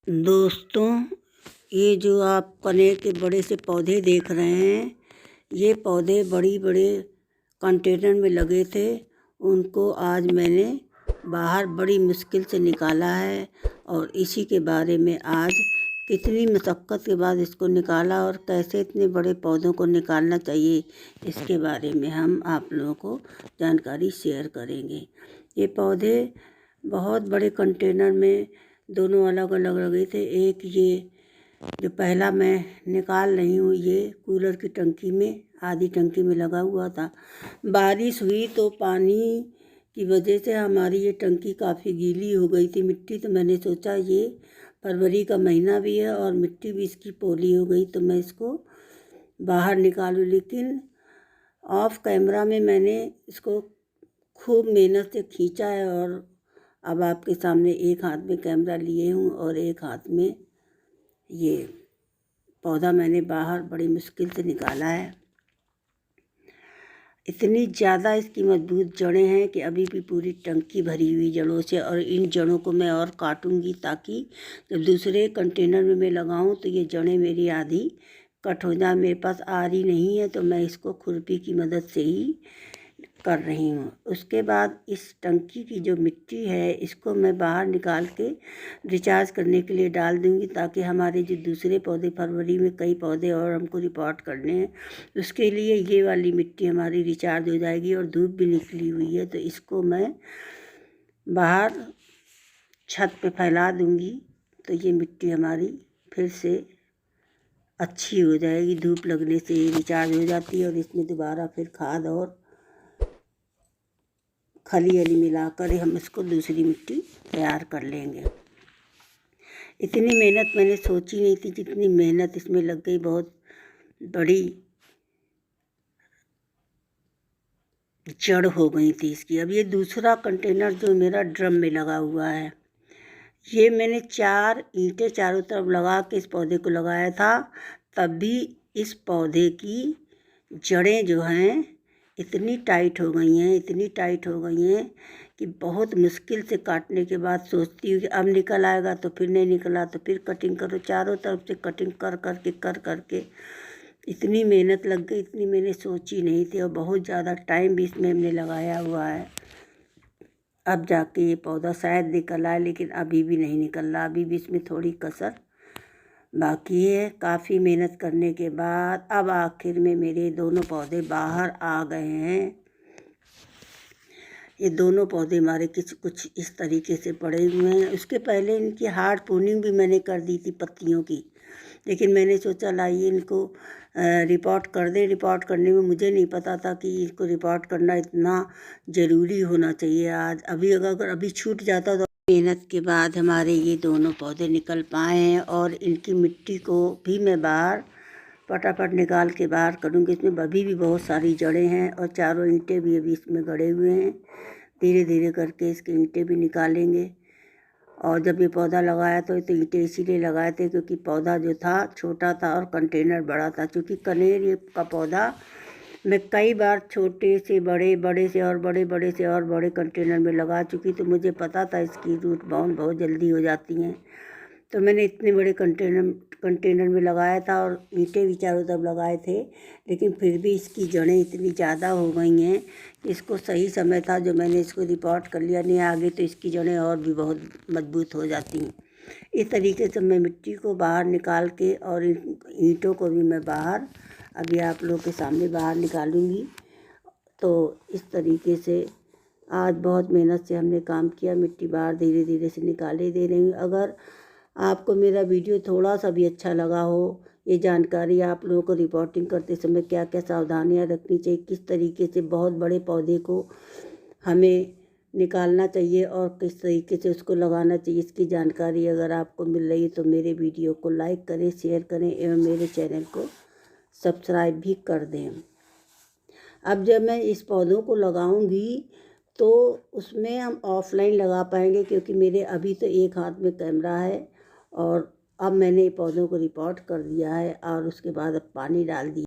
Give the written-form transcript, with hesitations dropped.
दोस्तों, ये जो आप कनेर के बड़े से पौधे देख रहे हैं, ये पौधे बड़े कंटेनर में लगे थे। उनको आज मैंने बाहर बड़ी मुश्किल से निकाला है और इसी के बारे में आज कितनी मशक्क़त के बाद इसको निकाला और कैसे इतने बड़े पौधों को निकालना चाहिए, इसके बारे में हम आप लोगों को जानकारी शेयर करेंगे। ये पौधे बहुत बड़े कंटेनर में दोनों अलग अलग लगे थे। एक ये जो पहला मैं निकाल रही हूँ, ये कूलर की टंकी में, आधी टंकी में लगा हुआ था। बारिश हुई तो पानी की वजह से हमारी ये टंकी काफ़ी गीली हो गई थी, मिट्टी। तो मैंने सोचा ये फरवरी का महीना भी है और मिट्टी भी इसकी पोली हो गई, तो मैं इसको बाहर निकालूँ। लेकिन ऑफ कैमरा में मैंने इसको खूब मेहनत से खींचा है और अब आपके सामने एक हाथ में कैमरा लिए हूँ और एक हाथ में ये पौधा मैंने बाहर बड़ी मुश्किल से निकाला है। इतनी ज़्यादा इसकी मजबूत जड़ें हैं कि अभी भी पूरी टंकी भरी हुई जड़ों से, और इन जड़ों को मैं और काटूंगी ताकि जब दूसरे कंटेनर में मैं लगाऊं तो ये जड़ें मेरी आधी कट हो जाए। मेरे पास आरी नहीं है तो मैं इसको खुरपी की मदद से ही कर रही हूँ। उसके बाद इस टंकी की जो मिट्टी है इसको मैं बाहर निकाल के रिचार्ज करने के लिए डाल दूँगी, ताकि हमारे जो दूसरे पौधे, फरवरी में कई पौधे और हमको रिपोर्ट करने हैं, उसके लिए ये वाली मिट्टी हमारी रिचार्ज हो जाएगी। और धूप भी निकली हुई है तो इसको मैं बाहर छत पे फैला दूँगी, तो ये मिट्टी हमारी फिर से अच्छी हो जाएगी। धूप लगने से ये रिचार्ज हो जाती है और इसमें दोबारा फिर खाद और खली अली मिलाकर हम इसको दूसरी मिट्टी तैयार कर लेंगे। इतनी मेहनत मैंने सोची नहीं थी जितनी मेहनत इसमें लग गई। बहुत बड़ी जड़ हो गई थी इसकी। अब ये दूसरा कंटेनर जो मेरा ड्रम में लगा हुआ है, ये मैंने 4 ईंटें चारों तरफ लगा के इस पौधे को लगाया था। तब भी इस पौधे की जड़ें जो हैं इतनी टाइट हो गई हैं कि बहुत मुश्किल से काटने के बाद सोचती हूँ कि अब निकल आएगा, तो फिर नहीं निकला, तो फिर कटिंग करो। चारों तरफ से कटिंग कर करके इतनी मेहनत लग गई, इतनी मैंने सोची नहीं थी। और बहुत ज़्यादा टाइम भी इसमें हमने लगाया हुआ है। अब जाके ये पौधा शायद निकल आए, लेकिन अभी भी नहीं निकल रहा। अभी भी इसमें थोड़ी कसर बाकी है। काफ़ी मेहनत करने के बाद अब आखिर में मेरे दोनों पौधे बाहर आ गए हैं। ये दोनों पौधे हमारे कुछ इस तरीके से पड़े हुए हैं। उसके पहले इनकी हार्ड प्रूनिंग भी मैंने कर दी थी पत्तियों की, लेकिन मैंने सोचा लाइए इनको रिपोर्ट कर दें। रिपोर्ट करने में मुझे नहीं पता था कि इसको रिपोर्ट करना इतना ज़रूरी होना चाहिए। आज अगर अभी छूट जाता तो मेहनत के बाद हमारे ये दोनों पौधे निकल पाए हैं। और इनकी मिट्टी को भी मैं बाहर फटाफट निकाल के बाहर करूँगी। इसमें अभी भी बहुत सारी जड़ें हैं और चारों ईंटें भी अभी इसमें गड़े हुए हैं। धीरे धीरे करके इसकी ईंटें भी निकालेंगे। और जब ये पौधा लगाया तो ईंटें इसीलिए लगाए थे क्योंकि पौधा जो था छोटा था और कंटेनर बड़ा था। क्योंकि कनेर का पौधा मैं कई बार छोटे से बड़े से और बड़े कंटेनर में लगा चुकी, तो मुझे पता था इसकी रूट बाउंड बहुत जल्दी हो जाती हैं। तो मैंने इतने बड़े कंटेनर में लगाया था और ईंटें भी चारों तरफ लगाए थे, लेकिन फिर भी इसकी जड़ें इतनी ज़्यादा हो गई हैं कि इसको सही समय था जो मैंने इसको रिपोर्ट कर लिया। नहीं आगे तो इसकी जड़ें और भी बहुत मजबूत हो जाती हैं। इस तरीके से मैं मिट्टी को बाहर निकाल के और ईंटों को भी मैं बाहर अभी आप लोगों के सामने बाहर निकालूंगी। तो इस तरीके से आज बहुत मेहनत से हमने काम किया। मिट्टी बाहर धीरे धीरे से निकाले दे रही हूँ। अगर आपको मेरा वीडियो थोड़ा सा भी अच्छा लगा हो, ये जानकारी आप लोगों को रिपोर्टिंग करते समय क्या क्या सावधानियां रखनी चाहिए, किस तरीके से बहुत बड़े पौधे को हमें निकालना चाहिए और किस तरीके से उसको लगाना चाहिए, इसकी जानकारी अगर आपको मिल रही है तो मेरे वीडियो को लाइक करें, शेयर करें एवं मेरे चैनल को सब्सक्राइब भी कर दें। अब जब मैं इस पौधों को लगाऊंगी तो उसमें हम ऑफलाइन लगा पाएंगे, क्योंकि मेरे अभी तो एक हाथ में कैमरा है। और अब मैंने पौधों को रिपोर्ट कर दिया है और उसके बाद अब पानी डाल दिया।